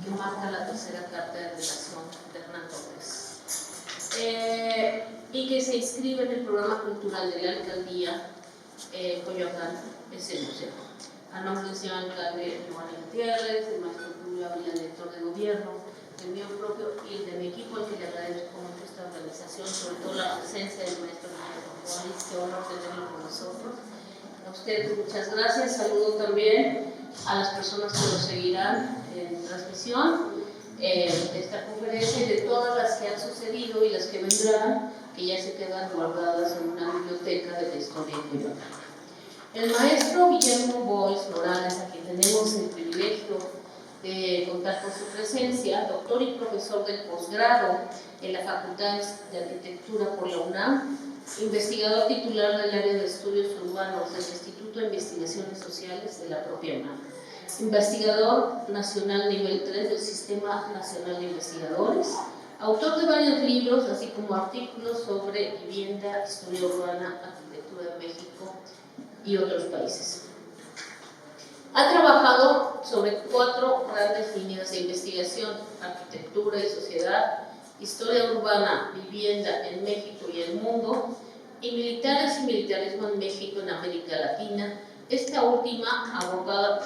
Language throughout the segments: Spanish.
que marca la tercera carta de relación de Hernán Cortés. Y que se inscribe en el programa cultural de la alcaldía Coyoacán, es el museo. A nombre del señor alcalde Giovanni Gutiérrez, del maestro Julio Ávila, director de gobierno, del mío propio y el de mi equipo, al que le agradezco mucho esta organización, sobre todo la presencia del maestro Juan, qué honor tenerlo con nosotros. A ustedes muchas gracias. Saludo también a las personas que nos seguirán en transmisión esta conferencia y de todas las que han sucedido y las que vendrán, que ya se quedan guardadas en una biblioteca de la historia de Coyoacán. El maestro Guillermo Boix Morales, a quien tenemos el privilegio de contar con su presencia, doctor y profesor del posgrado en la Facultad de Arquitectura por la UNAM, investigador titular del área de estudios urbanos del Instituto de Investigaciones Sociales de la propia UNAM, investigador nacional nivel 3 del Sistema Nacional de Investigadores, autor de varios libros, así como artículos sobre vivienda, historia urbana, arquitectura de México y otros países. Ha trabajado sobre 4 grandes líneas de investigación: arquitectura y sociedad, historia urbana, vivienda en México y el mundo, y militares y militarismo en México y en América Latina, esta última abogada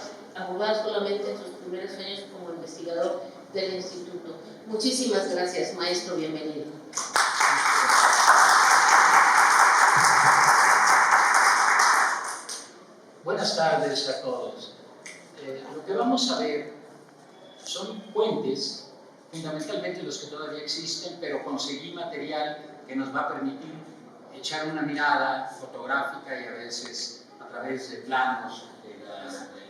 solamente en sus primeros años como investigador del instituto. Muchísimas gracias, maestro, bienvenido. Buenas tardes a todos. Lo que vamos a ver son puentes, fundamentalmente los que todavía existen, pero conseguí material que nos va a permitir echar una mirada fotográfica y a veces a través de planos del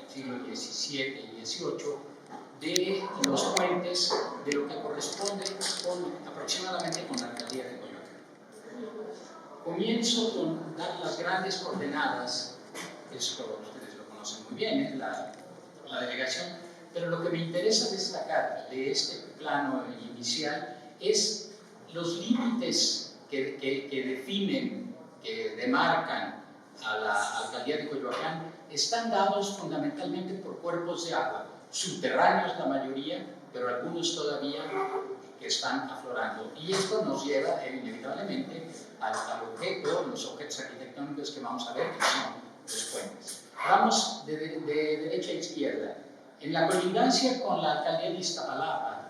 siglo XVII y XVIII de los puentes de lo que corresponde aproximadamente con la alcaldía de Coyoacán. Comienzo con dar las grandes coordenadas. Esto ustedes lo conocen muy bien, la delegación, pero lo que me interesa destacar de este plano inicial es los límites que definen, que demarcan a la alcaldía de Coyoacán. Están dados fundamentalmente por cuerpos de agua, subterráneos la mayoría, pero algunos todavía que están aflorando. Y esto nos lleva inevitablemente al objeto, los objetos arquitectónicos que vamos a ver, que son los puentes. Vamos de derecha a izquierda. En la colindancia con la alcaldía de Iztapalapa,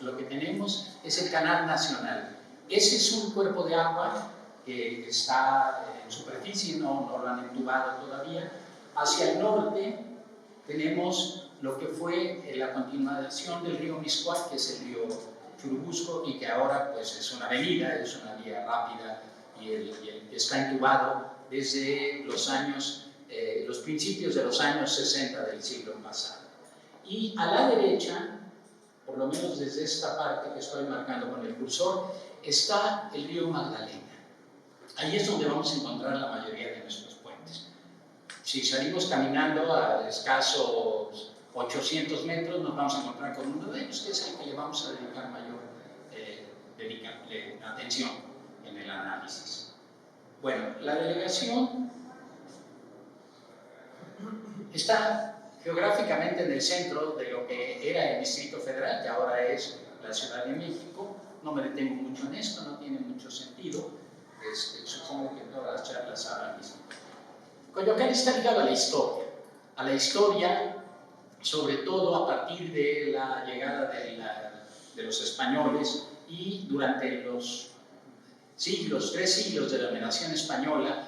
lo que tenemos es el Canal Nacional. Ese es un cuerpo de agua que está en superficie, no lo han entubado todavía. Hacia el norte tenemos lo que fue la continuación del río Mixcoac, que es el río Churubusco, y que ahora pues, es una avenida, es una vía rápida y está entubado desde los principios de los años 60 del siglo pasado. Y a la derecha, por lo menos desde esta parte que estoy marcando con el cursor, está el río Magdalena. Ahí es donde vamos a encontrar la mayoría de nuestros puentes. Si salimos caminando a escasos 800 metros, nos vamos a encontrar con uno de ellos, que es el que le vamos a dedicar mayor atención en el análisis. Bueno, la delegación está geográficamente en el centro de lo que era el Distrito Federal, que ahora es la Ciudad de México. No me detengo mucho en esto, no tiene mucho sentido. Supongo que todas las charlas hablan de esto. Coyoacán está ligado a la historia, sobre todo a partir de la llegada de los españoles y durante los 3 siglos de la dominación española.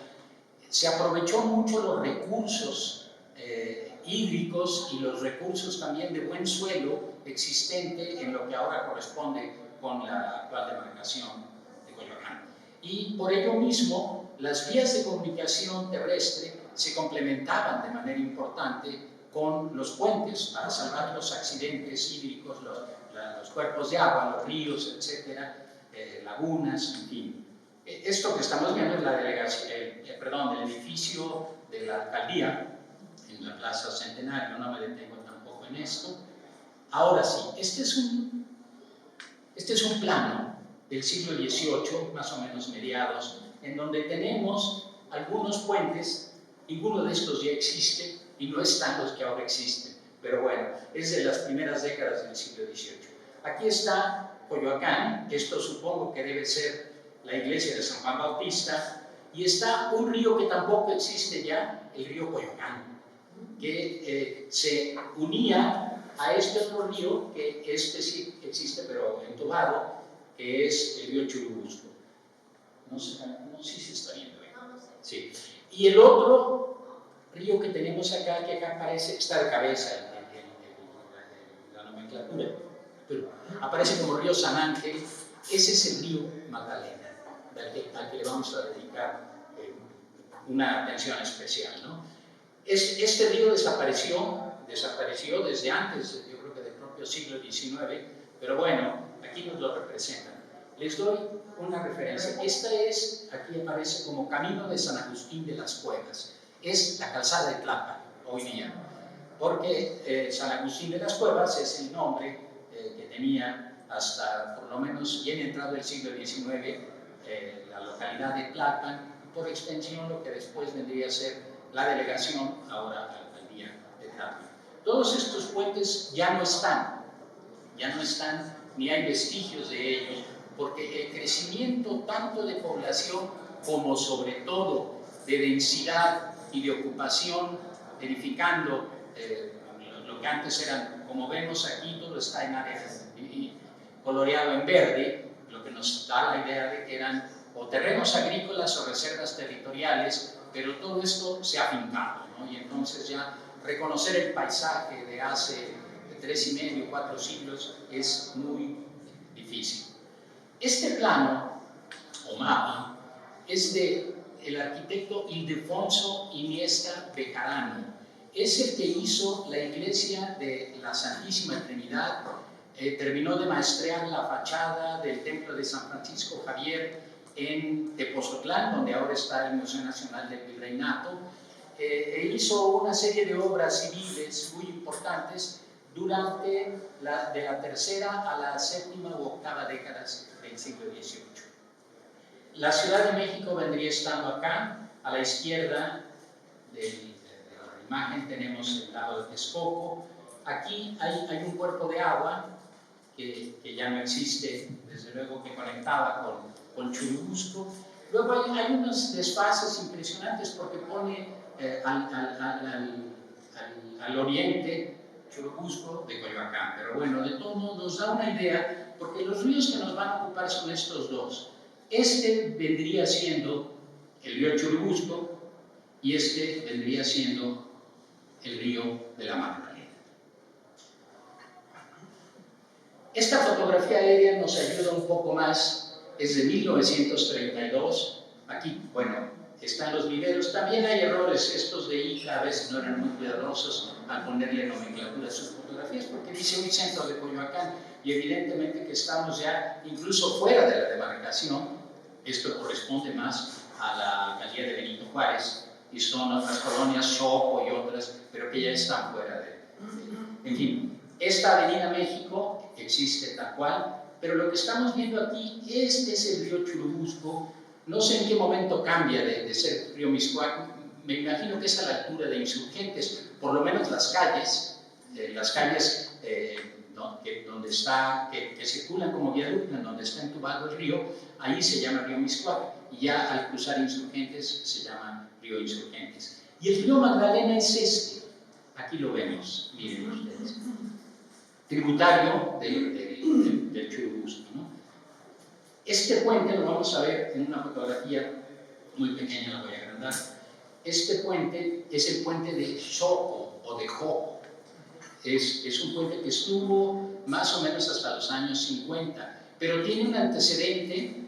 Se aprovechó mucho los recursos hídricos y los recursos también de buen suelo existente en lo que ahora corresponde con la actual demarcación de Coyoacán. Y por ello mismo, las vías de comunicación terrestre se complementaban de manera importante con los puentes para salvar los accidentes hídricos, los cuerpos de agua, los ríos, etcétera, lagunas, en fin. Esto que estamos viendo es el edificio de la alcaldía en la Plaza Centenario. No me detengo tampoco en esto. Ahora sí, este es un plano del siglo XVIII, más o menos mediados, en donde tenemos algunos puentes. Ninguno de estos ya existe y no están los que ahora existen, pero bueno, es de las primeras décadas del siglo XVIII. Aquí está Coyoacán, esto supongo que debe ser la iglesia de San Juan Bautista, y está un río que tampoco existe ya, el río Coyoacán, que se unía a este otro río, que este sí existe pero entubado, que es el río Churubusco. No sé si se está viendo ahí. Sí. Y el otro río que tenemos acá, que acá aparece, está de cabeza la nomenclatura, pero aparece como río San Ángel, ese es el río Magdalena, al que le vamos a dedicar una atención especial, ¿no? Este río desapareció desde antes, yo creo que del propio siglo XIX, pero bueno, aquí nos lo representan. Les doy una referencia. Esta es, aquí aparece como Camino de San Agustín de las Cuevas. Es la calzada de Tlalpan, hoy día, porque San Agustín de las Cuevas es el nombre que tenía hasta, por lo menos, bien entrado el siglo XIX, la localidad de Tlalpan, y por extensión lo que después vendría a ser la delegación, ahora la alcaldía de Tlalpan. Todos estos puentes ya no están, ni hay vestigios de ellos, porque el crecimiento tanto de población como sobre todo de densidad y de ocupación, edificando lo que antes eran, como vemos aquí, todo está en áreas coloreado en verde, lo que nos da la idea de que eran o terrenos agrícolas o reservas territoriales, pero todo esto se ha afincado, ¿no? Y entonces ya reconocer el paisaje de hace 3,5, 4 siglos es muy difícil. Este plano o mapa es del arquitecto Ildefonso Iniesta Bejarano. Es el que hizo la iglesia de la Santísima Trinidad, terminó de maestrear la fachada del templo de San Francisco Javier en Tepoztlán, donde ahora está el Museo Nacional del Virreinato. Hizo una serie de obras civiles muy importantes durante de la tercera a la séptima u octava décadas del siglo XVIII. La Ciudad de México vendría estando acá, a la izquierda de la imagen tenemos el lago de Texcoco. Aquí hay un cuerpo de agua que ya no existe, desde luego, que conectaba con Churubusco. Luego hay unos desfases impresionantes porque pone al oriente Churubusco de Coyoacán, pero bueno, de todo modo nos da una idea, porque los ríos que nos van a ocupar son estos dos. Este vendría siendo el río Churubusco y este vendría siendo el río de la Magdalena. Esta fotografía aérea nos ayuda un poco más, es de 1932. Aquí, bueno, están los viveros. También hay errores, estos de ICA a veces no eran muy cuidadosos al ponerle nomenclatura a sus fotografías, porque dice un centro de Coyoacán, y evidentemente que estamos ya incluso fuera de la demarcación. Esto corresponde más a la alcaldía de Benito Juárez, y son otras colonias, Sopo y otras, pero que ya están fuera de... En fin, esta Avenida México existe tal cual, pero lo que estamos viendo aquí, este es el río Churubusco. No sé en qué momento cambia de ser río Mixcoac, me imagino que es a la altura de Insurgentes, por lo menos las calles ¿no? que circulan como viaducto, en donde está entubado el río, ahí se llama río Mixcoac, y ya al cruzar Insurgentes se llama río Insurgentes. Y el río Magdalena es este, aquí lo vemos, miren ustedes, tributario del Churubusco, ¿no? Este puente lo vamos a ver en una fotografía muy pequeña, la voy a agrandar. Este puente es el puente de Xoco o de Joco. Es un puente que estuvo más o menos hasta los años 50, pero tiene un antecedente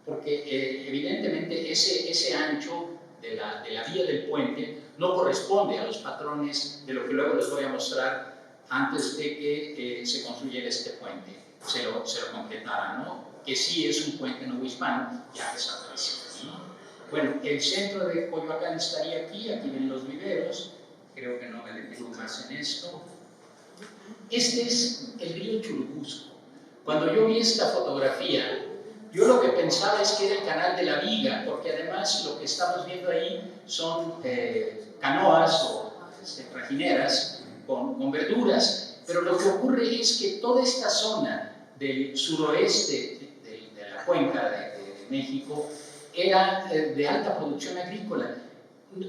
porque evidentemente ese ancho de la vía del puente no corresponde a los patrones de lo que luego les voy a mostrar antes de que se construyera este puente, se lo completara, ¿no? Que sí es un puente novohispano, ya desapareció, ¿no? Bueno, el centro de Coyoacán estaría aquí ven los viveros, creo que no me detengo más en esto. Este es el río Churubusco. Cuando yo vi esta fotografía, yo lo que pensaba es que era el canal de la Viga, porque además lo que estamos viendo ahí son canoas o trajineras con verduras, pero lo que ocurre es que toda esta zona del suroeste de la cuenca de México era de alta producción agrícola,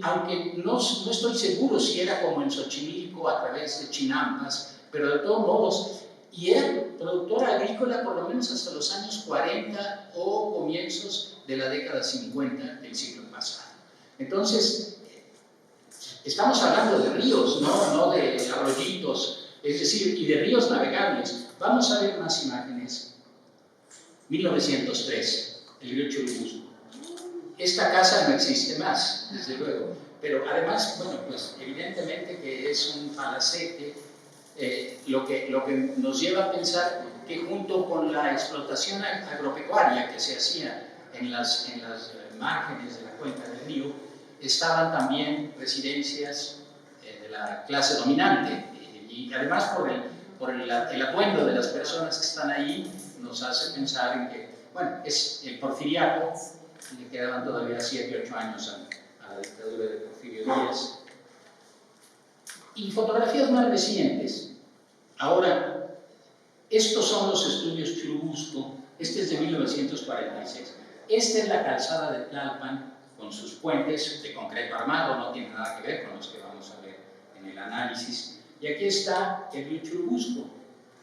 aunque no estoy seguro si era como en Xochimilco a través de Chinampas, pero de todos modos, y era productora agrícola por lo menos hasta los años 40 o comienzos de la década 50 del siglo pasado. Entonces, estamos hablando de ríos, no de arroyitos, es decir, y de ríos navegables. Vamos a ver más imágenes. 1903, el río Churubusco. Esta casa no existe más, desde luego, pero además, bueno, pues evidentemente que es un palacete, lo que nos lleva a pensar que junto con la explotación agropecuaria que se hacía en las márgenes de la cuenca del río, estaban también residencias de la clase dominante, y además por el atuendo de las personas que están ahí, nos hace pensar en que, bueno, es el porfiriato, le quedaban todavía 7 u 8 años a la dictadura de Porfirio Díaz. Y fotografías más recientes. Ahora, estos son los estudios Churubusco, este es de 1946. Esta es la calzada de Tlalpan con sus puentes de concreto armado, no tiene nada que ver con los que vamos a ver en el análisis. Y aquí está el río Churubusco.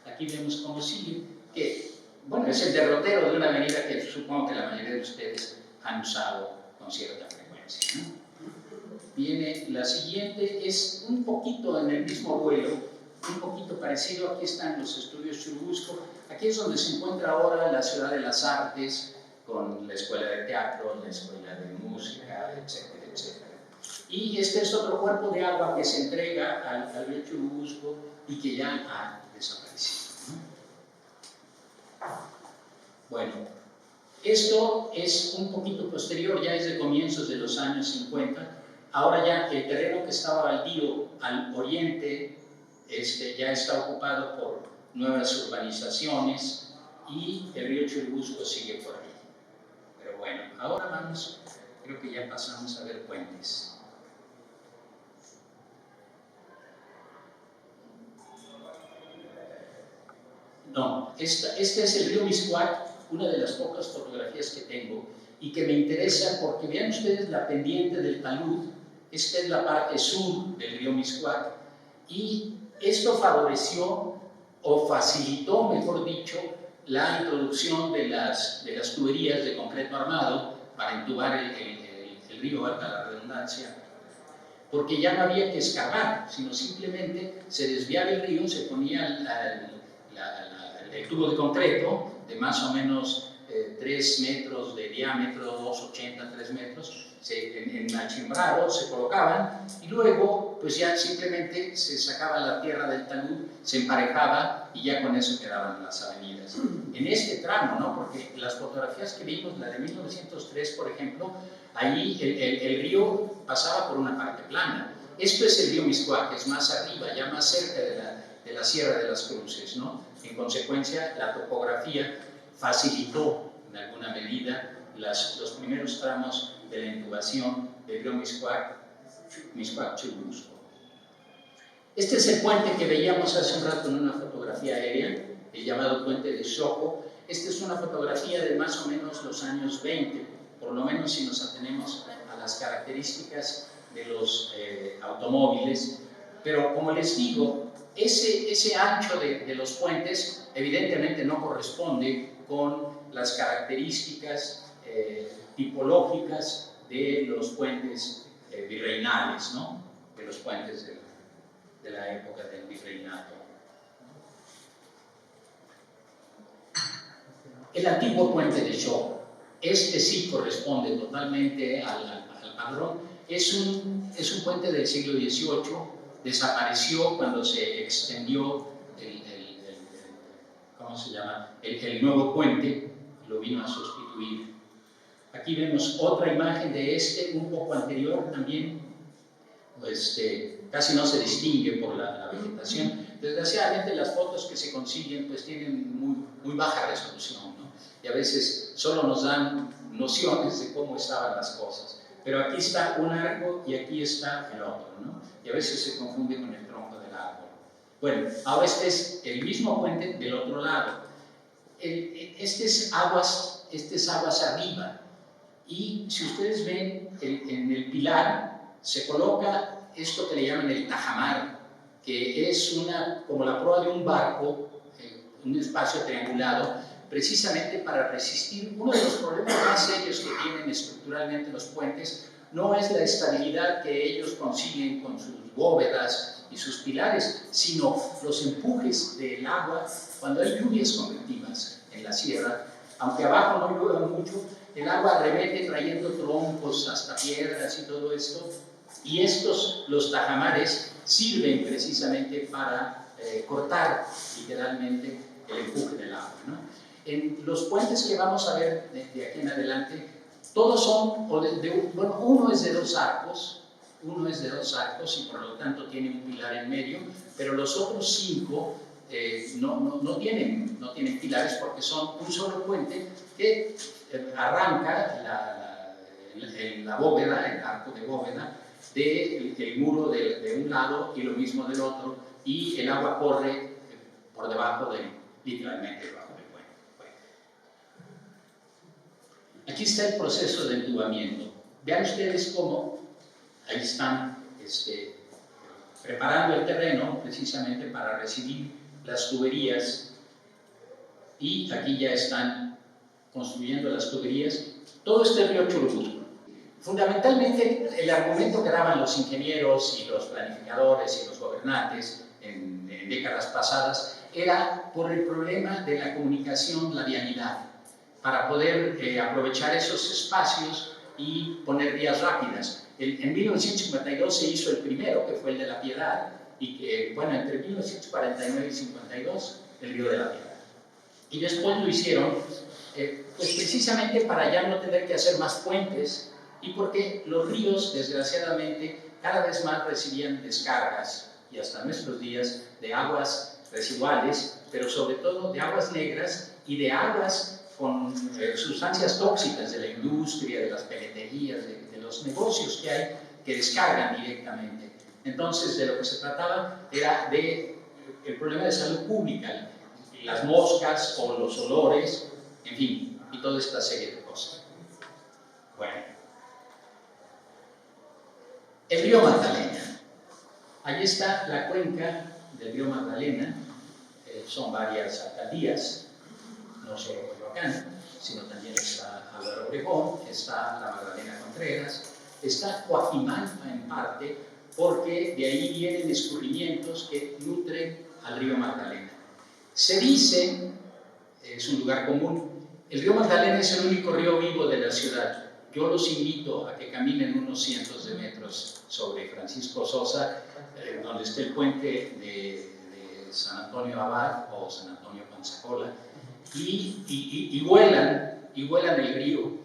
Aquí vemos cómo sigue, que, bueno, es el derrotero de una avenida que supongo que la mayoría de ustedes han usado con cierta frecuencia, ¿no? Viene la siguiente, es un poquito en el mismo vuelo, un poquito parecido. Aquí están los estudios Churubusco. Aquí es donde se encuentra ahora la Ciudad de las Artes, con la escuela de teatro, la escuela de música, etcétera, etcétera. Y este es otro cuerpo de agua que se entrega al río Churubusco y que ya ha desaparecido, ¿no? Bueno, esto es un poquito posterior, ya es de comienzos de los años 50. Ahora ya el terreno que estaba baldío al oriente ya está ocupado por nuevas urbanizaciones y el río Churubusco sigue por ahí. Pero bueno, ahora vamos, creo que ya pasamos a ver puentes. No, este es el río Mixcoac, una de las pocas fotografías que tengo y que me interesa porque vean ustedes la pendiente del talud. Esta es la parte sur del río Mixcoac y esto favoreció o facilitó, mejor dicho, la introducción de las tuberías de concreto armado para entubar el río, valga la redundancia, porque ya no había que excavar, sino simplemente se desviaba el río, se ponía el tubo de concreto de más o menos 3 metros de diámetro, 2,80, 3 metros, en achimbrado se colocaban y luego pues ya simplemente se sacaba la tierra del talud, se emparejaba y ya con eso quedaban las avenidas. En este tramo, ¿no? Porque las fotografías que vimos, la de 1903 por ejemplo, ahí el río pasaba por una parte plana. Esto es el río Mixcoac, que es más arriba, ya más cerca de la Sierra de las Cruces, ¿no? En consecuencia, la topografía facilitó en alguna medida los primeros tramos de la intubación del río Mixcoac-Churubusco. Este es el puente que veíamos hace un rato en una fotografía aérea, el llamado puente de Xoco. Esta es una fotografía de más o menos los años 20, por lo menos si nos atenemos a las características de los automóviles, pero como les digo, ese ancho de los puentes evidentemente no corresponde con las características tipológicas de los puentes virreinales, ¿no? De los puentes de la época del virreinato. El antiguo puente de Xoco, este sí corresponde totalmente al padrón, es un puente del siglo XVIII, desapareció cuando se extendió ¿cómo se llama? El nuevo puente, lo vino a sustituir. Aquí vemos otra imagen de un poco anterior también, pues, casi no se distingue por la vegetación. Desgraciadamente las fotos que se consiguen pues tienen muy baja resolución, ¿no? Y a veces solo nos dan nociones de cómo estaban las cosas. pero aquí está un arco y aquí está el otro, ¿no? Y a veces se confunde con el tronco del árbol. Bueno, ahora este es el mismo puente del otro lado. Este es aguas arriba, y si ustedes ven en el pilar se coloca esto que le llaman el tajamar, que es como la proa de un barco, un espacio triangulado, precisamente para resistir. Uno de los problemas más serios que tienen estructuralmente los puentes no es la estabilidad que ellos consiguen con sus bóvedas y sus pilares, sino los empujes del agua cuando hay lluvias convectivas en la sierra. Aunque abajo no llueva mucho, el agua arremete trayendo troncos hasta piedras y todo esto, y los tajamares sirven precisamente para cortar literalmente el empuje del agua, ¿no? En los puentes que vamos a ver de aquí en adelante, todos son, bueno, uno es de dos arcos y por lo tanto tiene un pilar en medio, pero los otros 5 no tienen pilares porque son un solo puente que arranca la bóveda, el arco de bóveda, del muro de un lado y lo mismo del otro, y el agua corre por debajo literalmente debajo del puente. Bueno. Aquí está el proceso de entubamiento. Vean ustedes cómo ahí están preparando el terreno precisamente para recibir las tuberías, y aquí ya están construyendo las tuberías. Todo este río Churubusco. Fundamentalmente, el argumento que daban los ingenieros y los planificadores y los gobernantes en décadas pasadas era por el problema de la comunicación, la vialidad, para poder aprovechar esos espacios y poner vías rápidas. En 1952 se hizo el primero, que fue el de La Piedad, y que, bueno, entre 1949 y 52, el río de La Piedad. Y después lo hicieron, pues precisamente para ya no tener que hacer más puentes, y porque los ríos, desgraciadamente, cada vez más recibían descargas, y hasta nuestros días, de aguas residuales, pero sobre todo de aguas negras y de aguas con sustancias tóxicas de la industria, de las peleterías, de los negocios que hay que descargan directamente. Entonces, de lo que se trataba era del problema de salud pública, las moscas o los olores, en fin, y toda esta serie de cosas. Bueno, el río Magdalena. Ahí está la cuenca del río Magdalena. Son varias alcaldías, no solo Coyoacán, sino también está Álvaro Obregón, está la Magdalena Contreras, está Coajimalpa en parte, porque de ahí vienen escurrimientos que nutren al río Magdalena. Se dice, es un lugar común, el río Magdalena es el único río vivo de la ciudad. Yo los invito a que caminen unos cientos de metros sobre Francisco Sosa, donde está el puente de San Antonio Abad o San Antonio Pensacola, y huelan el río.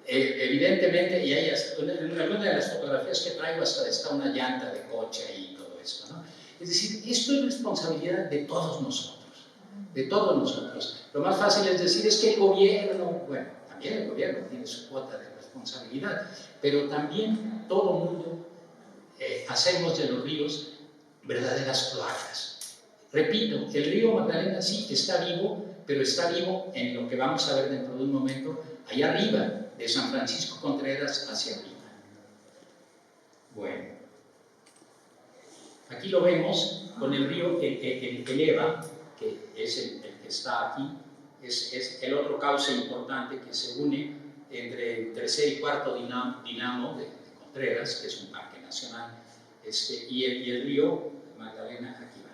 Evidentemente, y hay en alguna de las fotografías que traigo hasta está una llanta de coche y todo esto, ¿no? Es decir, esto es responsabilidad de todos nosotros, de todos nosotros. Lo más fácil es decir, es que el gobierno, bueno, también el gobierno tiene su cuota de responsabilidad, pero también todo el mundo hacemos de los ríos verdaderas cloacas. Repito, el río Magdalena sí está vivo, pero está vivo en lo que vamos a ver dentro de un momento, allá arriba, de San Francisco Contreras hacia arriba. Bueno, aquí lo vemos con el río que eleva, que es el que está aquí, es el otro cauce importante que se une entre el tercer y cuarto dinamo de Contreras, que es un parque nacional, y el río Magdalena aquí va.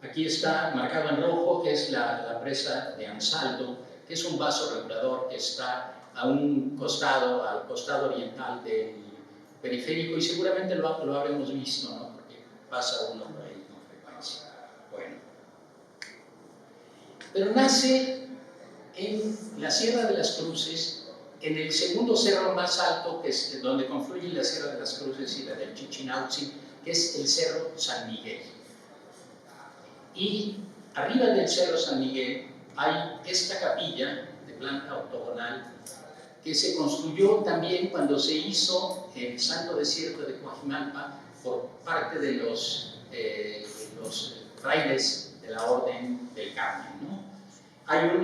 Aquí está marcado en rojo, que es la presa de Ansaldo, que es un vaso regulador que está al costado oriental del periférico, y seguramente lo habremos visto, ¿no? Porque pasa uno por ahí con frecuencia. Bueno. Pero nace en la Sierra de las Cruces, en el segundo cerro más alto, que es donde confluyen la Sierra de las Cruces y la del Chichinautzin, que es el Cerro San Miguel. Y arriba del Cerro San Miguel hay esta capilla de planta octogonal que se construyó también cuando se hizo el Santo Desierto de Coajimalpa por parte de los frailes de la Orden del Carmen, ¿no?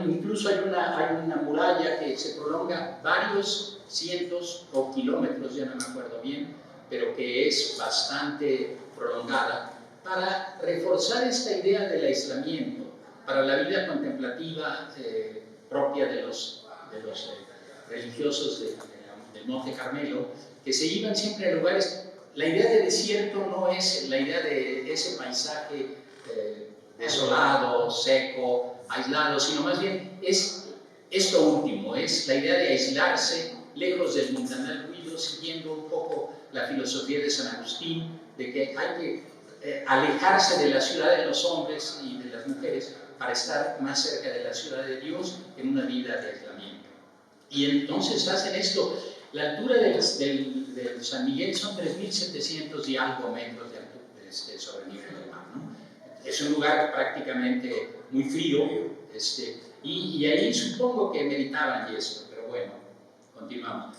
Incluso hay una muralla que se prolonga varios cientos o kilómetros, ya no me acuerdo bien, pero que es bastante prolongada, para reforzar esta idea del aislamiento, para la vida contemplativa propia de los religiosos del Monte Carmelo, que se iban siempre a lugares. La idea de desierto no es la idea de ese paisaje desolado, seco, aislado, sino más bien es esto último, es la idea de aislarse lejos del mundanal ruido, siguiendo un poco la filosofía de San Agustín, de que hay que alejarse de la ciudad de los hombres y de las mujeres para estar más cerca de la ciudad de Dios en una vida de aislamiento. Y entonces hacen esto. La altura del San Miguel son 3.700 y algo metros de altura sobre el nivel del mar, ¿no? Es un lugar prácticamente muy frío, y ahí supongo que meditaban y esto, pero bueno, continuamos.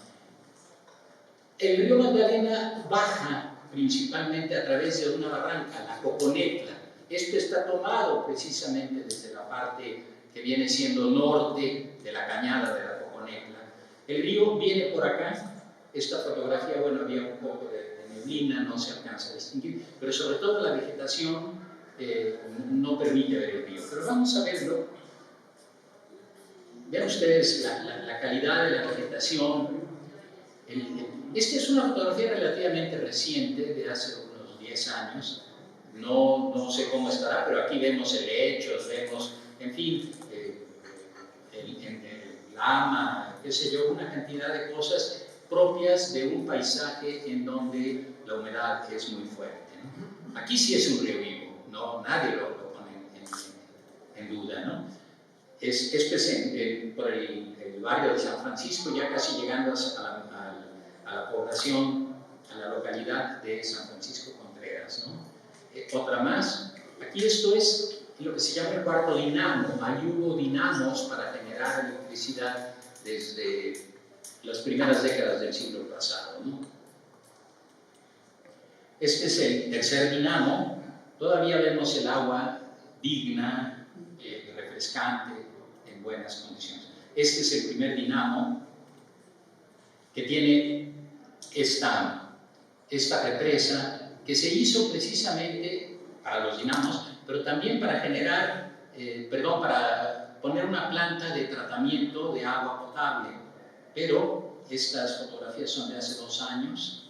El río Magdalena baja principalmente a través de una barranca, la Coconetla. Esto está tomado precisamente desde la parte que viene siendo norte de la cañada de la Coconetla. El río viene por acá. Esta fotografía, bueno, había un poco de neblina, no se alcanza a distinguir, pero sobre todo la vegetación no permite ver el río. Pero vamos a verlo. Vean ustedes la calidad de la vegetación. Esta es una fotografía relativamente reciente, de hace unos 10 años. No sé cómo estará, pero aquí vemos helechos, vemos, en fin, el lama, qué sé yo, una cantidad de cosas propias de un paisaje en donde la humedad es muy fuerte, ¿no? Aquí sí es un río vivo, ¿no? Nadie lo pone en duda, ¿no? Esto es por el barrio de San Francisco, ya casi llegando a la población, a la localidad de San Francisco Contreras, ¿no? Otra más, aquí esto es lo que se llama el cuarto dinamo. Ahí hubo dinamos para generar electricidad desde las primeras décadas del siglo pasado, ¿no? Este es el tercer dinamo. Todavía vemos el agua digna, refrescante, en buenas condiciones. Este es el primer dinamo, que tiene esta represa, que se hizo precisamente para los dinamos, pero también para generar, para poner una planta de tratamiento de agua potable. Pero estas fotografías son de hace 2 años,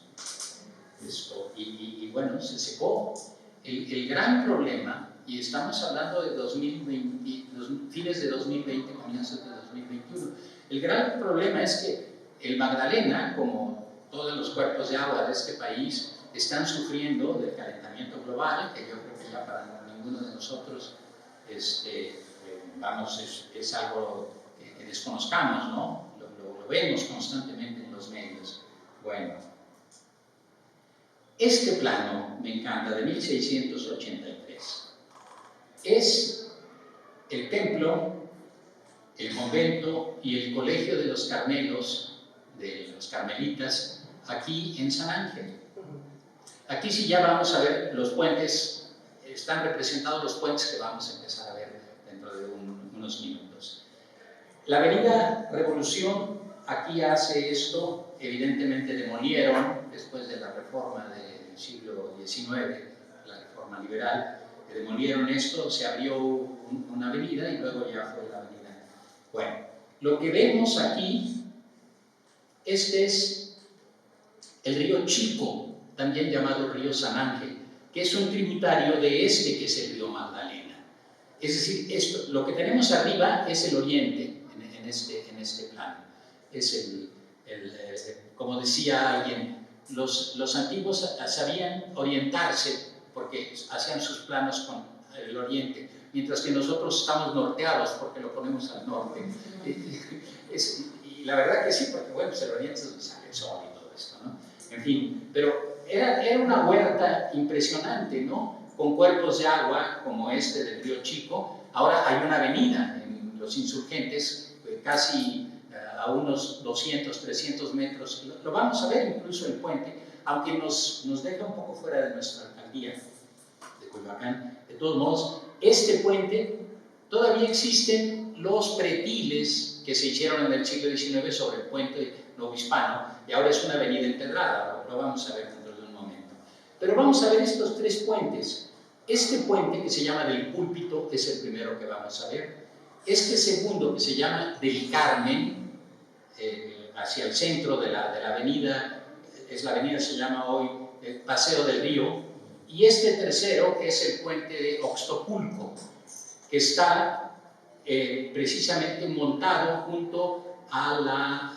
y bueno, se secó. El gran problema, y estamos hablando de 2020, fines de 2020, comienzos de 2021, el gran problema es que el Magdalena, como todos los cuerpos de agua de este país, están sufriendo del calentamiento global, que yo creo que ya para ninguno de nosotros es algo que desconozcamos, ¿no? Lo vemos constantemente en los medios. Bueno, este plano me encanta, de 1683. Es el templo, el convento y el colegio de los Carmelos, de los Carmelitas, aquí en San Ángel. Aquí sí ya vamos a ver los puentes, están representados los puentes que vamos a empezar a ver dentro de unos minutos. La avenida Revolución, aquí hace esto, evidentemente demolieron, después de la reforma del siglo XIX, la reforma liberal, demolieron esto, se abrió una avenida y luego ya fue la avenida. Bueno, lo que vemos aquí, este es el río Chico, también llamado río San Ángel, que es un tributario de que es el río Magdalena. Es decir, lo que tenemos arriba es el oriente en este plano. Es como decía alguien, los antiguos sabían orientarse porque hacían sus planos con el oriente, mientras que nosotros estamos norteados porque lo ponemos al norte. Y la verdad que sí, porque bueno, el oriente es donde sale el sol y todo esto, ¿no? En fin, pero era una huerta impresionante, ¿no? Con cuerpos de agua como este del río Chico. Ahora hay una avenida en los Insurgentes, casi a unos 200, 300 metros. Lo vamos a ver incluso el puente, aunque nos deja un poco fuera de nuestra alcaldía de Coyoacán. De todos modos, este puente, todavía existen los pretiles que se hicieron en el siglo XIX sobre el puente novohispano, y ahora es una avenida empedrada, lo vamos a ver dentro de un momento. Pero vamos a ver estos tres puentes. Este puente, que se llama del Púlpito, es el primero que vamos a ver. Este segundo, que se llama del Carmen, hacia el centro de la avenida, la avenida se llama hoy Paseo del Río, y este tercero, que es el puente de Oxtopulco, que está precisamente montado junto a la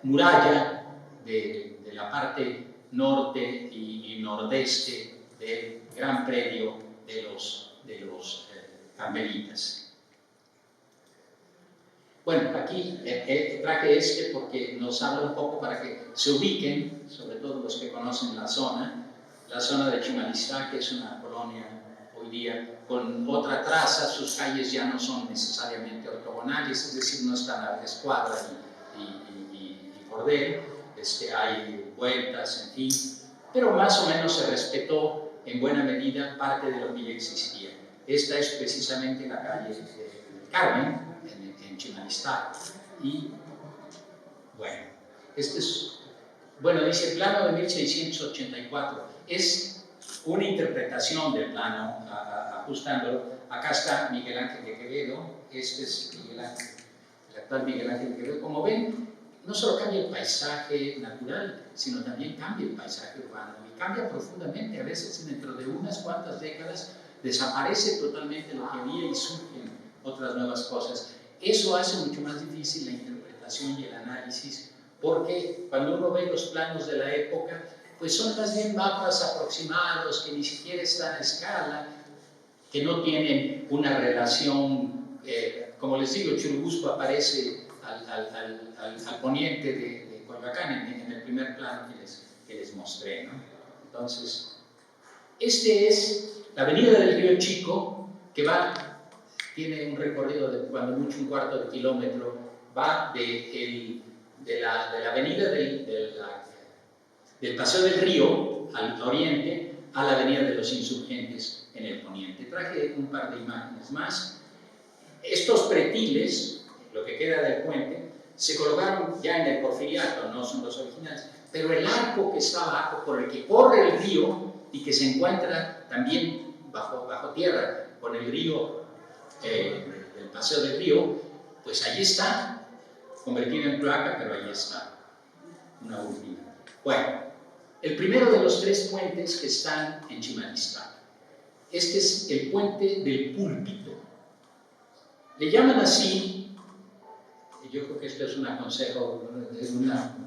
muralla de la parte norte y nordeste del gran predio de los carmelitas. Bueno, aquí traje este porque nos habla un poco para que se ubiquen, sobre todo los que conocen la zona de Chimalistá, que es una colonia hoy día con otra traza. Sus calles ya no son necesariamente ortogonales, es decir, no están a escuadra y cordel, hay vueltas, en fin, pero más o menos se respetó en buena medida parte de lo que ya existía. Esta es precisamente la calle del Carmen, en Chimalistá, y bueno, dice plano de 1684, es una interpretación del plano, ajustándolo. Acá está Miguel Ángel de Quevedo, este es el actual Miguel Ángel de Quevedo. Como ven, no solo cambia el paisaje natural, sino también cambia el paisaje urbano, y cambia profundamente. A veces dentro de unas cuantas décadas desaparece totalmente lo que había y surgen otras nuevas cosas. Eso hace mucho más difícil la interpretación y el análisis, porque cuando uno ve los planos de la época, pues son más bien mapas aproximados que ni siquiera están a escala, que no tienen una relación, como les digo, Churubusco aparece al poniente de Coyoacán en el primer plano que les mostré, ¿no? Entonces, este es la avenida del Río Chico, que tiene un recorrido de cuando mucho un cuarto de kilómetro, va de la avenida del Paseo del Río al oriente a la avenida de los Insurgentes en el poniente. Traje un par de imágenes más. Estos pretiles, lo que queda del puente, se colocaron ya en el Porfiriato, no son los originales, pero el arco que está abajo, por el que corre el río y que se encuentra también bajo tierra con el río, el Paseo del Río, pues allí está, convertido en cloaca, pero allí está, una última. Bueno, el primero de los tres puentes que están en Chimalistá, este es el puente del Púlpito. Le llaman así, y yo creo que esto es un aconsejo de una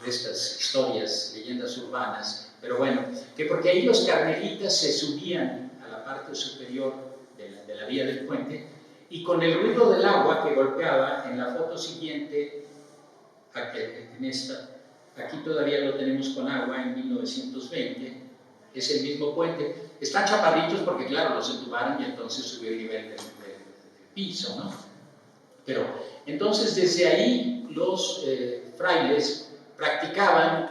de estas historias, leyendas urbanas, pero bueno, que porque ahí los carmelitas se subían a la parte superior de la vía del puente, y con el ruido del agua que golpeaba, en la foto siguiente, aquí todavía lo tenemos con agua en 1920, es el mismo puente. Están chaparritos porque claro, los entubaron y entonces subió el nivel del piso, ¿no? Pero entonces desde ahí los frailes practicaban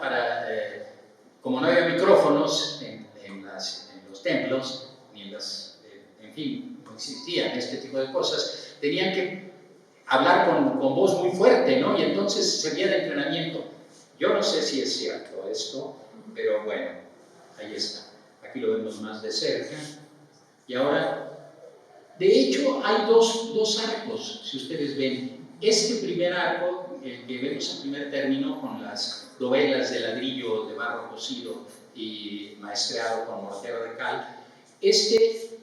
como no había micrófonos en los templos, ni en fin, no existían este tipo de cosas, tenían que hablar con voz muy fuerte, ¿no? Y entonces servía de entrenamiento. Yo no sé si es cierto esto, pero bueno, ahí está. Aquí lo vemos más de cerca. Y ahora, de hecho, hay dos arcos, si ustedes ven. Este primer arco, el que vemos en primer término, con las dovelas de ladrillo de barro cocido y maestreado con mortero de cal, este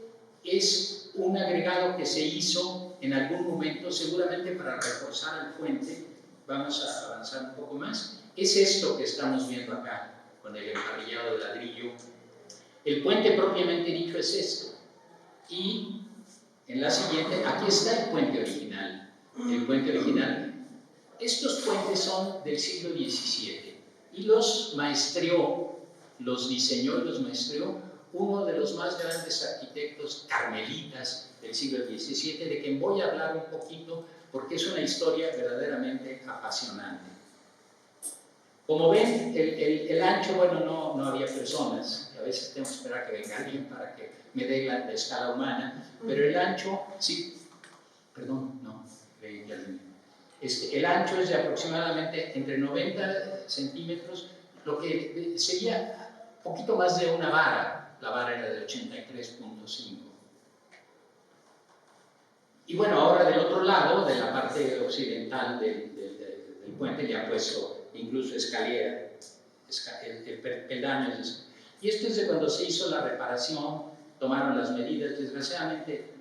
es un agregado que se hizo en algún momento, seguramente para reforzar el puente. Vamos a avanzar un poco más. Es esto que estamos viendo acá, con el emparrillado de ladrillo. El puente propiamente dicho es esto. Y en la siguiente, aquí está el puente original. El puente original. Estos puentes son del siglo XVII y los diseñó y los maestreó uno de los más grandes arquitectos carmelitas del siglo XVII, de quien voy a hablar un poquito porque es una historia verdaderamente apasionante. Como ven, el ancho, bueno, no había personas, a veces tengo que esperar a que venga alguien para que me dé la escala humana, pero el ancho, sí, perdón, no, el ancho es de aproximadamente entre 90 centímetros, lo que sería un poquito más de una vara, la vara era de 83.5. Y bueno, ahora del otro lado, de la parte occidental del puente, ya ha puesto incluso escalera, peldaños. Y esto es de cuando se hizo la reparación, tomaron las medidas. Desgraciadamente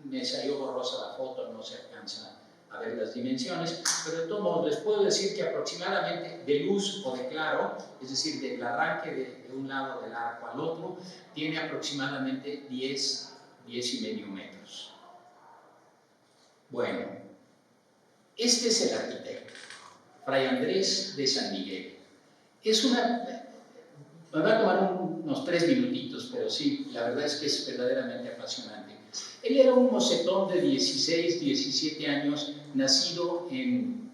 me salió borrosa la foto, no se alcanza a ver las dimensiones, pero de todos modos les puedo decir que aproximadamente de luz o de claro, es decir, del arranque de un lado del arco al otro, tiene aproximadamente 10 y medio metros. Bueno, este es el arquitecto, Fray Andrés de San Miguel. Me va a tomar unos 3 minutitos, pero sí, la verdad es que es verdaderamente apasionante. Él era un mocetón de 16, 17 años, nacido en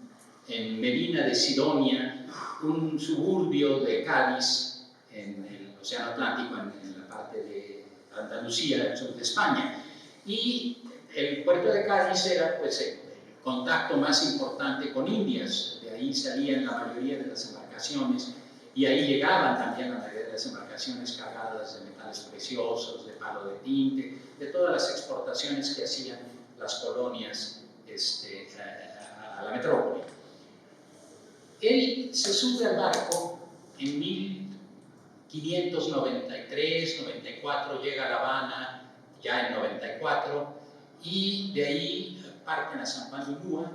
Medina de Sidonia, un suburbio de Cádiz, en el Océano Atlántico, en la parte de Andalucía, el sur de España. Y el puerto de Cádiz era pues el contacto más importante con Indias, de ahí salían la mayoría de las embarcaciones y ahí llegaban también la mayoría de las embarcaciones cargadas de metales preciosos, de palo de tinte, de todas las exportaciones que hacían las colonias a la metrópoli. Él se sube al barco en 1593, 94, llega a La Habana ya en 94 y de ahí parten a San Juan de Ulúa,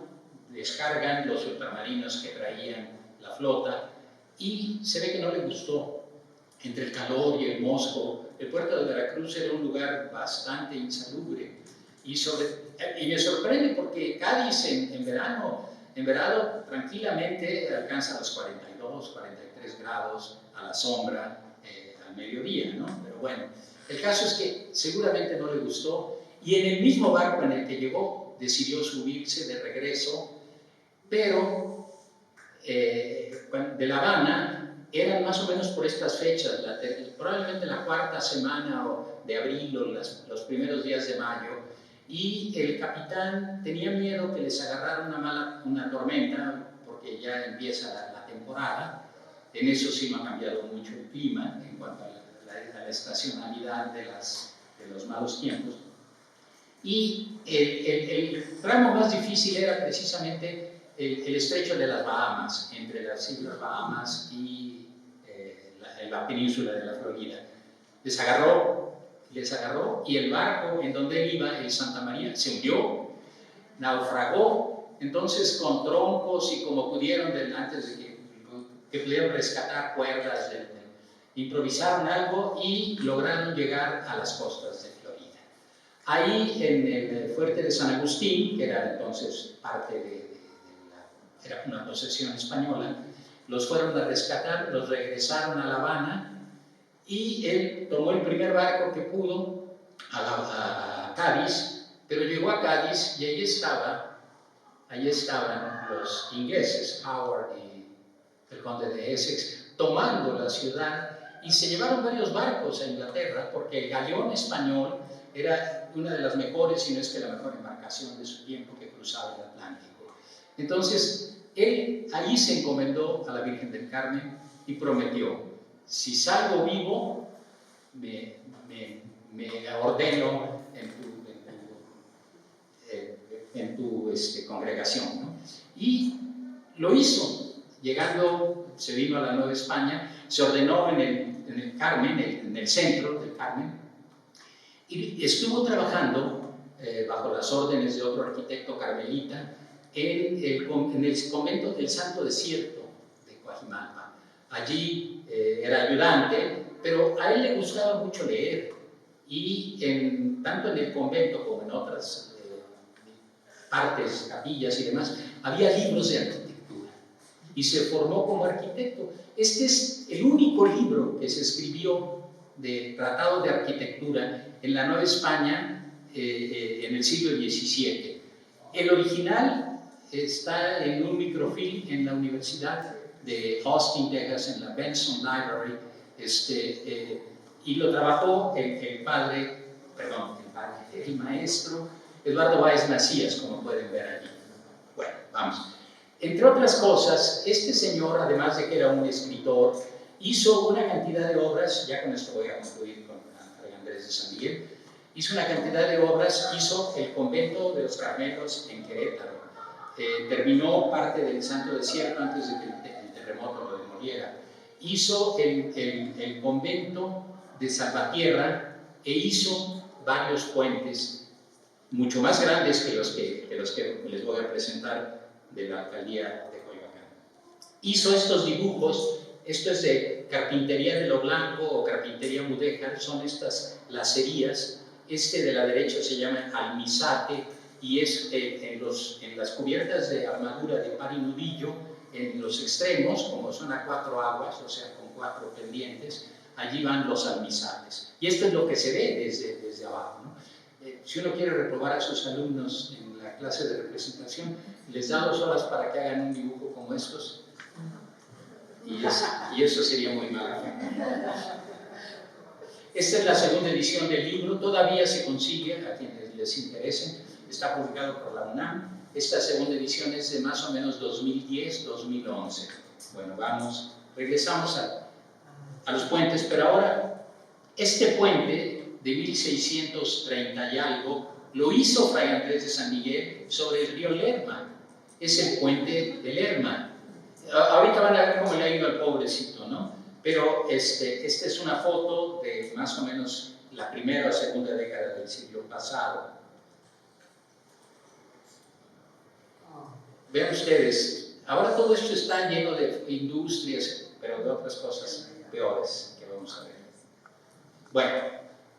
descargan los ultramarinos que traían la flota y se ve que no le gustó. Entre el calor y el mosco, el puerto de Veracruz era un lugar bastante insalubre y me sorprende porque Cádiz en verano tranquilamente alcanza los 42, 43 grados a la sombra al mediodía, ¿no? Pero bueno, el caso es que seguramente no le gustó y en el mismo barco en el que llegó decidió subirse de regreso, pero de La Habana eran más o menos por estas fechas, probablemente la cuarta semana de abril o los primeros días de mayo, y el capitán tenía miedo que les agarrara una tormenta, porque ya empieza la temporada. En eso sí no ha cambiado mucho el clima en cuanto a la estacionalidad de los malos tiempos. Y el tramo más difícil era precisamente el estrecho de las Bahamas, entre las Islas Bahamas y la península de la Florida. Les agarró y el barco en donde él iba, el Santa María, se hundió, naufragó. Entonces con troncos y como pudieron antes de que pudieron rescatar cuerdas, improvisaron algo y lograron llegar a las costas de Florida. Ahí en el fuerte de San Agustín, que era entonces parte era una posesión española, los fueron a rescatar, los regresaron a La Habana y él tomó el primer barco que pudo a Cádiz, pero llegó a Cádiz y ahí estaban los ingleses, Howard y el conde de Essex, tomando la ciudad y se llevaron varios barcos a Inglaterra porque el galeón español era una de las mejores, si no es que la mejor embarcación de su tiempo que cruzaba el Atlántico. Entonces, él allí se encomendó a la Virgen del Carmen y prometió: si salgo vivo, me ordeno en tu congregación, ¿no? Y lo hizo. Llegando, se vino a la Nueva España, se ordenó en el Carmen, en el centro del Carmen, y estuvo trabajando bajo las órdenes de otro arquitecto carmelita en el convento del Santo Desierto de Coajimalpa. Allí era ayudante, pero a él le gustaba mucho leer y tanto en el convento como en otras partes, capillas y demás, había libros de arquitectura y se formó como arquitecto. Este es el único libro que se escribió de tratado de arquitectura en la Nueva España en el siglo XVII. El original está en un microfilm en la Universidad de Austin, Texas, en la Benson Library, y lo trabajó el maestro Eduardo Báez Macías, como pueden ver aquí. Bueno, vamos. Entre otras cosas, este señor, además de que era un escritor, hizo una cantidad de obras, ya con esto voy a concluir con Fray Andrés de San Miguel, hizo una cantidad de obras, hizo el convento de los Carmelos en Querétaro, terminó parte del Santo Desierto antes de que el terremoto lo demoliera, hizo el convento de Salvatierra e hizo varios puentes, mucho más grandes que los que les voy a presentar de la alcaldía de Coyoacán. Hizo estos dibujos, esto es de carpintería de lo blanco o carpintería mudéjar, son estas lacerías. Este de la derecha se llama almizate y es en las cubiertas de armadura de par y nudillo, en los extremos, como son a 4 aguas, o sea, con 4 pendientes, allí van los almizates. Y esto es lo que se ve desde abajo, ¿no? Si uno quiere reprobar a sus alumnos en la clase de representación, les da 2 horas para que hagan un dibujo como estos, y eso sería muy malo. Esta es la segunda edición del libro, todavía se consigue a quienes les interesen, está publicado por la UNAM. Esta segunda edición es de más o menos 2010-2011. Bueno, regresamos a los puentes, pero ahora este puente de 1630 y algo lo hizo Fray Andrés de San Miguel sobre el río Lerma. Es el puente de Lerma. Ahorita van a ver cómo le ha ido al pobrecito, ¿no? Pero esta es una foto de más o menos la primera o segunda década del siglo pasado. Vean ustedes, ahora todo esto está lleno de industrias, pero de otras cosas peores que vamos a ver. Bueno,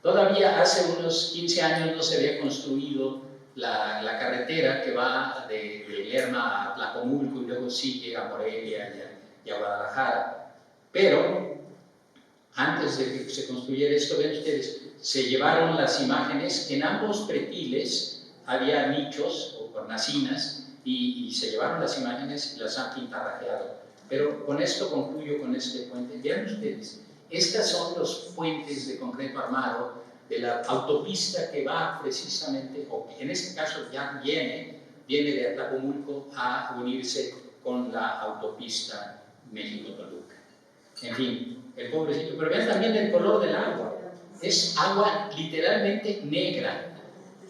todavía hace unos 15 años no se había construido la carretera que va de Lerma a Tlacomulco y luego sigue a Morelia y a Guadalajara. Pero antes de que se construyera esto, ven ustedes, se llevaron las imágenes, en ambos pretiles había nichos o hornacinas y se llevaron las imágenes y las han pintarrajeado. Pero con esto concluyo con este puente. Vean ustedes, estas son los puentes de concreto armado de la autopista que va precisamente, o en este caso ya viene de Atlacomulco a unirse con la autopista México-Toluca. En fin, el pobrecito. Pero vean también el color del agua. Es agua literalmente negra.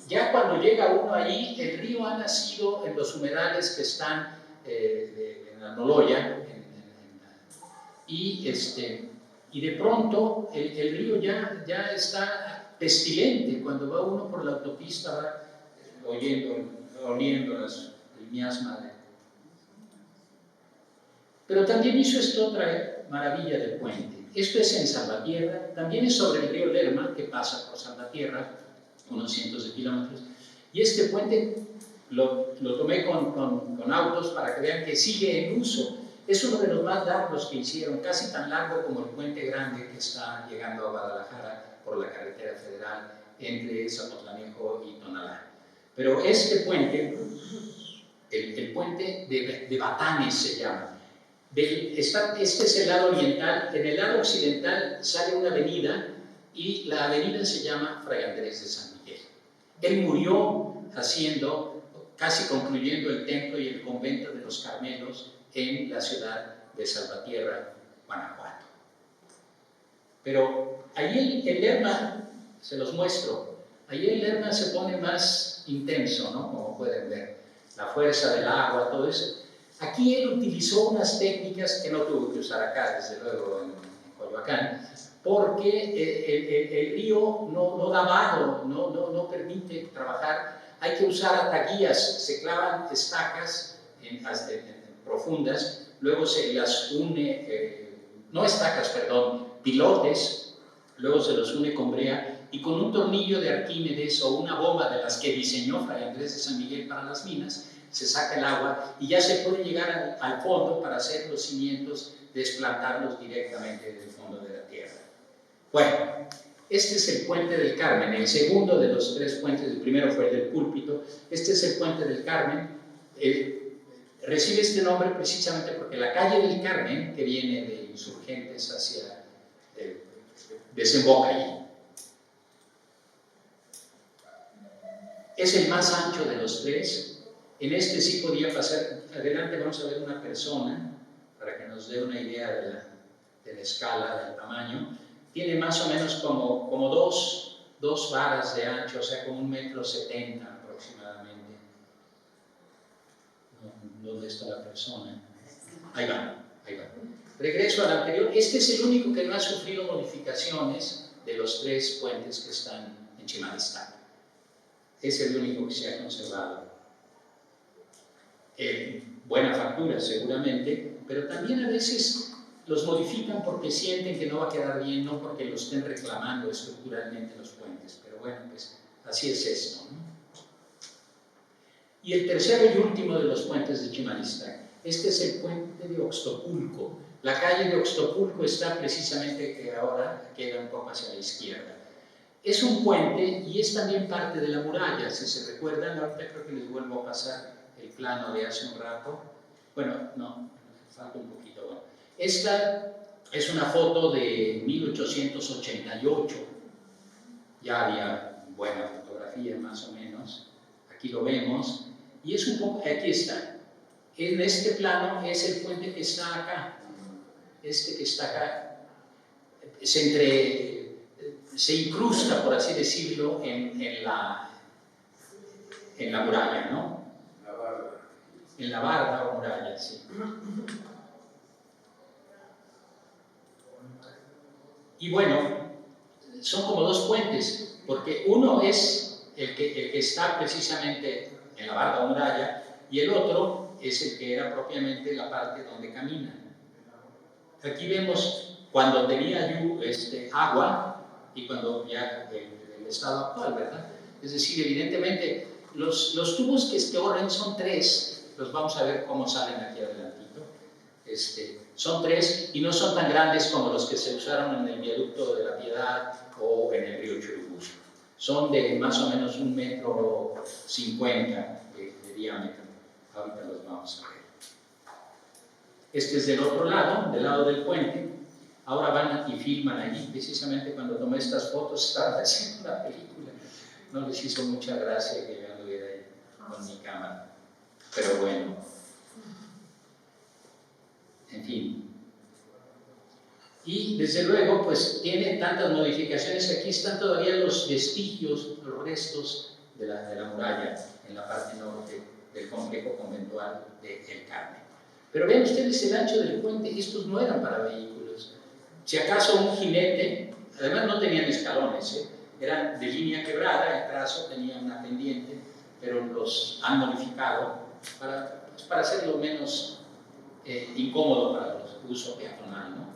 Ya cuando llega uno allí, el río ha nacido en los humedales que están en la Noloya, y de pronto el río ya está pestilente. Cuando va uno por la autopista va oliendo el miasma. Pero también hizo esto otra maravilla del puente. Esto es en Salvatierra, también es sobre el río Lerma, que pasa por Salvatierra, unos cientos de kilómetros. Y este puente lo tomé con autos para que vean que sigue en uso. Es uno de los más largos que hicieron, casi tan largo como el puente grande que está llegando a Guadalajara por la carretera federal entre Zapotlanejo y Tonalá. Pero este puente, el puente de Batanes se llama. Este es el lado oriental. En el lado occidental sale una avenida y la avenida se llama Fray Andrés de San Miguel. Él murió casi concluyendo el templo y el convento de los Carmelos en la ciudad de Salvatierra, Guanajuato. Pero allí el Lerma, se los muestro, allí el Lerma se pone más intenso, ¿no? Como pueden ver, la fuerza del agua, todo eso. Aquí él utilizó unas técnicas que no tuvo que usar acá, desde luego en Coyoacán, porque el río no da vado, no permite trabajar. Hay que usar ataguías, se clavan estacas profundas, luego se las une, pilotes, luego se los une con brea y con un tornillo de Arquímedes o una bomba de las que diseñó Fray Andrés de San Miguel para las minas, se saca el agua y ya se puede llegar al fondo para hacer los cimientos, desplantarlos directamente del fondo de la tierra. Bueno, este es el Puente del Carmen, el segundo de los tres puentes. El primero fue el del Púlpito. Este es el Puente del Carmen. Recibe este nombre precisamente porque la calle del Carmen, que viene de Insurgentes hacia desemboca allí. Es el más ancho de los tres. En este sí podía pasar. Adelante vamos a ver una persona para que nos dé una idea de la escala, del tamaño. Tiene más o menos como dos varas de ancho, o sea, como 1,70 m aproximadamente. ¿Dónde está la persona? Ahí va. Regreso al anterior. Este es el único que no ha sufrido modificaciones de los tres puentes que están en Chimalistán. Es el único que se ha conservado. Buena factura, seguramente, pero también a veces los modifican porque sienten que no va a quedar bien, no porque lo estén reclamando estructuralmente los puentes. Pero bueno, pues así es esto, ¿no? Y el tercero y último de los puentes de Chimalistán. Este es el puente de Oxtopulco. La calle de Oxtopulco está precisamente, que ahora queda un poco hacia la izquierda. Es un puente y es también parte de la muralla. Si se recuerdan, ahorita creo que les vuelvo a pasar el plano de hace un rato. Bueno, no, falta un poquito. Bueno. Esta es una foto de 1888. Ya había buena fotografía, más o menos. Aquí lo vemos. Y es un poco, aquí está. En este plano es el puente que está acá. Este que está acá. Se incrusta, por así decirlo, en la muralla, ¿no? La barda. En la barda o muralla, sí. Y bueno, son como dos puentes, porque uno es el que está precisamente en la barda o muralla, y el otro es el que era propiamente la parte donde camina. Aquí vemos cuando tenía agua y cuando ya el estado actual, ¿verdad? Es decir, evidentemente, los tubos que corren son tres, los vamos a ver cómo salen aquí adelantito. Son tres y no son tan grandes como los que se usaron en el viaducto de la Piedad o en el río Churubusco. Son de más o menos 1,50 m de diámetro. Ahorita los vamos a ver. Este es del otro lado, del lado del puente. Ahora van y filman allí. Precisamente cuando tomé estas fotos estaban haciendo una película. No les hizo mucha gracia que yo anduviera ahí con mi cámara. Pero bueno. En fin. Y desde luego, pues tiene tantas modificaciones. Aquí están todavía los vestigios, los restos de la muralla en la parte norte del complejo conventual de El Carmen. Pero vean ustedes el ancho del puente. Estos no eran para vehículos. Si acaso un jinete, además no tenían escalones, eran de línea quebrada, el trazo tenía una pendiente, pero los han modificado para hacerlo menos incómodo para el uso peatonal, ¿no?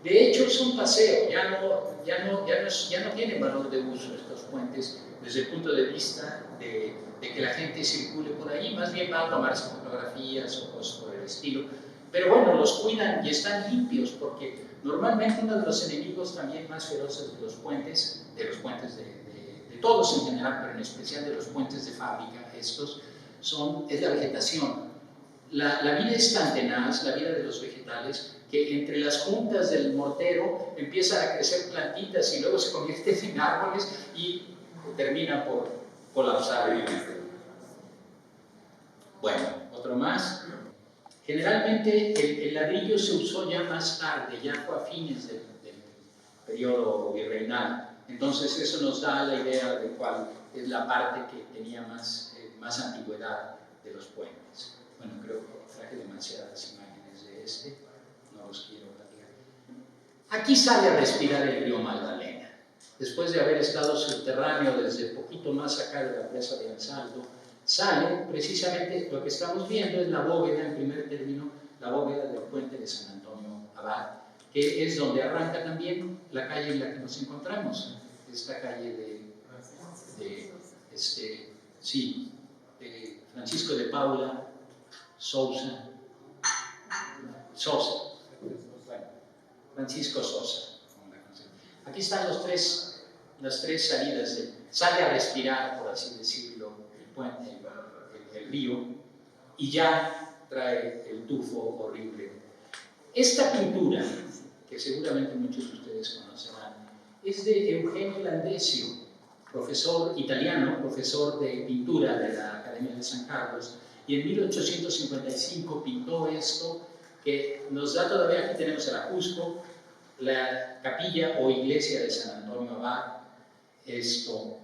De hecho, es un paseo, ya no tienen valor de uso estos puentes desde el punto de vista de que la gente circule por allí, más bien va a tomarse fotografías o cosas por el estilo. Pero bueno, los cuidan y están limpios, porque normalmente uno de los enemigos también más feroces de los puentes de todos en general, pero en especial de los puentes de fábrica, es la vegetación. La vida es tan tenaz, la vida de los vegetales, que entre las juntas del mortero empiezan a crecer plantitas y luego se convierten en árboles y terminan por colapsar. Bueno, otro más. Generalmente el ladrillo se usó ya más tarde, ya fue a fines del periodo virreinal. Entonces eso nos da la idea de cuál es la parte que tenía más antigüedad de los puentes. Bueno, creo que traje demasiadas imágenes de no los quiero platicar. Aquí sale a respirar el río Magdalena. Después de haber estado subterráneo desde poquito más acá de la presa de Ansaldo, sale precisamente lo que estamos viendo es la bóveda, en primer término, la bóveda del puente de San Antonio Abad, que es donde arranca también la calle en la que nos encontramos, esta calle de Francisco de Paula Sousa, bueno, Francisco Sosa. Aquí están las tres salidas. Sale a respirar, por así decirlo, el puente, el río, y ya trae el tufo horrible. Esta pintura, que seguramente muchos de ustedes conocerán, es de Eugenio Landesio, profesor italiano, profesor de pintura de la Academia de San Carlos, y en 1855 pintó esto que nos da todavía, aquí tenemos el Ajusco, la capilla o iglesia de San Antonio Abad. Esto,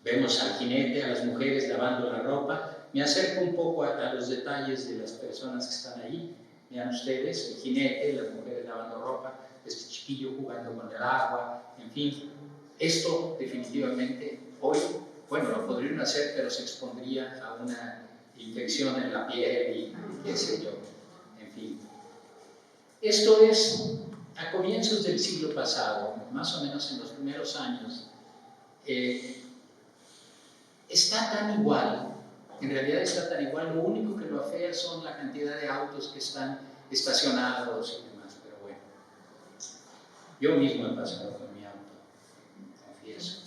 vemos al jinete, a las mujeres lavando la ropa. Me acerco un poco a los detalles de las personas que están ahí. Vean ustedes, el jinete, las mujeres lavando ropa, este chiquillo jugando con el agua, en fin. Esto definitivamente hoy, bueno, lo podrían hacer, pero se expondría a una infección en la piel y qué sé yo, en fin. Esto es a comienzos del siglo pasado, más o menos en los primeros años. Está tan igual, en realidad está tan igual, lo único que lo afea son la cantidad de autos que están estacionados y demás, pero bueno, yo mismo he pasado con mi auto, confieso.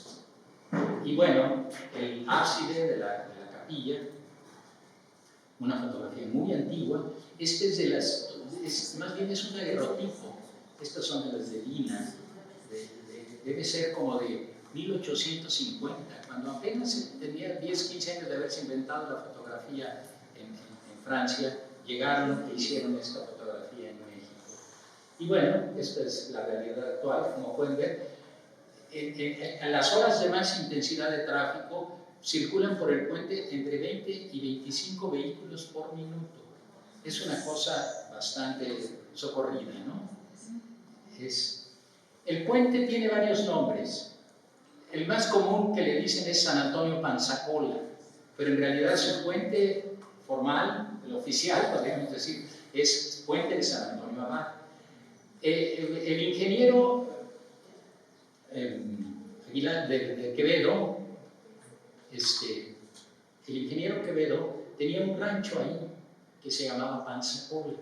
Y bueno, el ábside de la capilla, una fotografía muy antigua, este es de las, más bien es un daguerrotipo, estas son de las de Lina, debe ser como de 1850, cuando apenas tenía 10, 15 años de haberse inventado la fotografía en Francia, llegaron e hicieron esta fotografía en México. Y bueno, esta es la realidad actual, como pueden ver. A las horas de más intensidad de tráfico circulan por el puente entre 20 y 25 vehículos por minuto. Es una cosa bastante socorrida, ¿no? El puente tiene varios nombres. El más común que le dicen es San Antonio Panzacola, pero en realidad su puente formal, el oficial, podríamos decir, es Puente de San Antonio Abad. El ingeniero Aguilar de Quevedo, el ingeniero Quevedo tenía un rancho ahí que se llamaba Panzacola.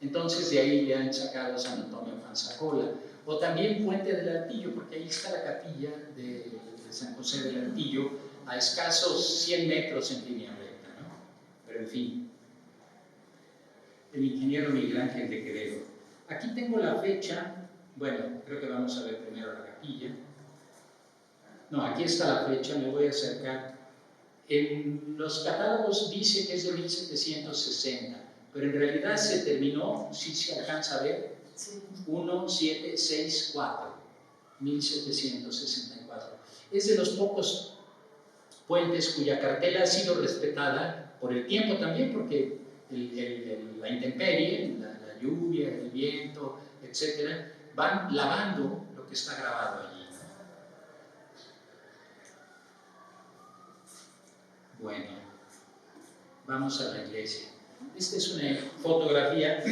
Entonces de ahí le han sacado San Antonio Panzacola. O también Puente del Altillo, porque ahí está la capilla de San José del Altillo, a escasos 100 metros en línea recta, ¿no? Pero en fin, el ingeniero Miguel Ángel de Quevedo. Aquí tengo la fecha, bueno, creo que vamos a ver primero la capilla. No, aquí está la fecha, me voy a acercar. En los catálogos dice que es de 1760, pero en realidad se terminó, si se alcanza a ver, 1764, 1764. Es de los pocos puentes cuya cartela ha sido respetada por el tiempo también, porque la intemperie, la lluvia, el viento, etcétera, van lavando lo que está grabado allí. Bueno, vamos a la iglesia. Esta es una fotografía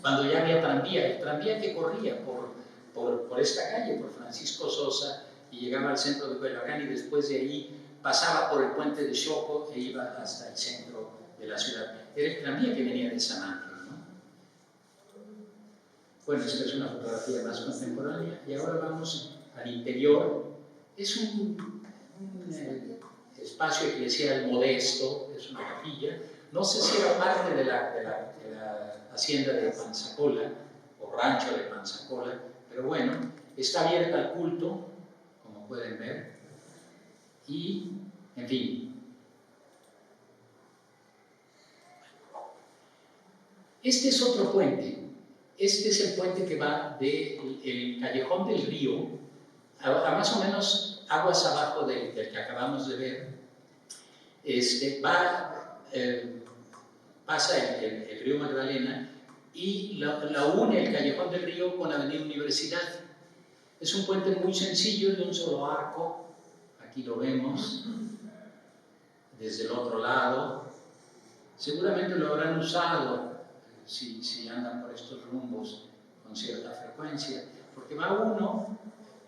cuando ya había tranvía, el tranvía que corría por esta calle, por Francisco Sosa, y llegaba al centro de Cuellarán y después de ahí pasaba por el puente de Xoco e iba hasta el centro de la ciudad. Era el tranvía que venía de San Ángel, ¿no? Bueno, esta es una fotografía más contemporánea y ahora vamos al interior. Es un espacio eclesial modesto, es una capilla. No sé si era parte de la hacienda de Panzacola o rancho de Panzacola, pero bueno, está abierta al culto, como pueden ver, y, en fin. Este es otro puente. Este es el puente que va del Callejón del Río a más o menos aguas abajo del que acabamos de ver. Pasa el río Magdalena y la une el Callejón del Río con la Avenida Universidad. Es un puente muy sencillo, de un solo arco. Aquí lo vemos desde el otro lado. Seguramente lo habrán usado si andan por estos rumbos con cierta frecuencia, porque va uno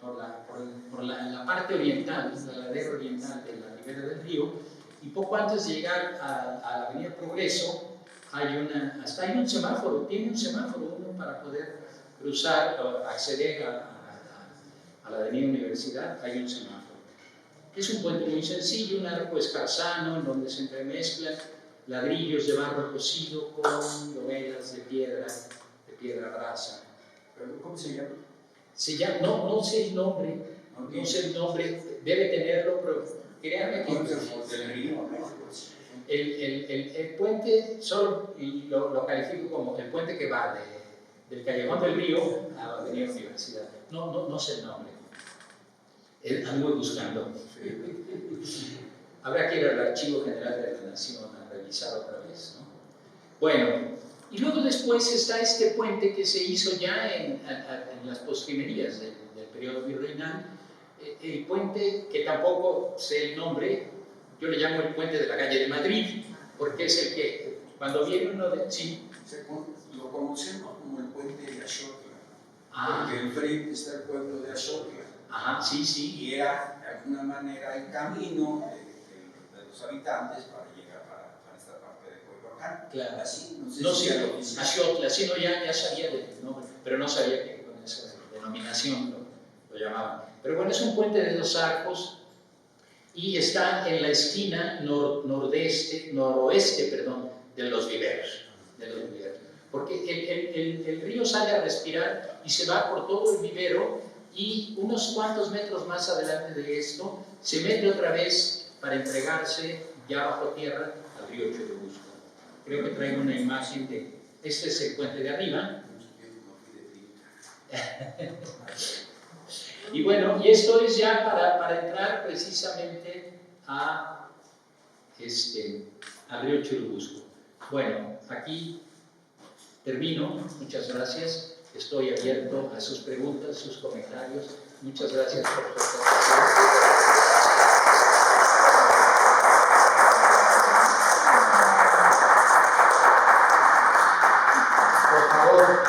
por la parte oriental, la ladera oriental de la ribera del río, y poco antes de llegar a la avenida Progreso hasta hay un semáforo, tiene un semáforo uno para poder cruzar o acceder a la avenida Universidad, hay un semáforo. Es un puente muy sencillo, un arco escarzano en donde se entremezclan ladrillos de barro cocido con lobelas de piedra brasa. ¿Cómo se llama? No sé el nombre, debe tenerlo, pero créanme que el puente solo lo califico como el puente que va del Callejón del Río a la avenida Universidad. No sé el nombre. Ando buscando. Habrá que ir al Archivo General de la Nación a revisar otra vez, ¿no? Bueno, y luego después está este puente que se hizo ya en las postrimerías del periodo virreinal, el puente que tampoco sé el nombre, yo le llamo el puente de la calle de Madrid, porque es el que, cuando viene uno de... Sí. Lo conocemos como el puente de Axotla, Ah. porque enfrente está el pueblo de Axotla. Ajá, sí. Y era, de alguna manera, el camino de los habitantes para llegar a esta parte de Coyoacán. Claro. Así, no sé, Axotla, sí, ya sabía del nombre, pero no sabía que con esa denominación lo llamaban. Pero bueno, es un puente de 2 arcos y está en la esquina noroeste de los viveros. Porque el río sale a respirar y se va por todo el vivero y unos cuantos metros más adelante de esto se mete otra vez para entregarse ya bajo tierra al río Churubusco. Creo que traigo una imagen de... Este es el puente de arriba. Y bueno, y esto es ya para entrar precisamente al río Churubusco. Bueno, aquí termino. Muchas gracias. Estoy abierto a sus preguntas, sus comentarios. Muchas gracias por su atención. Por favor.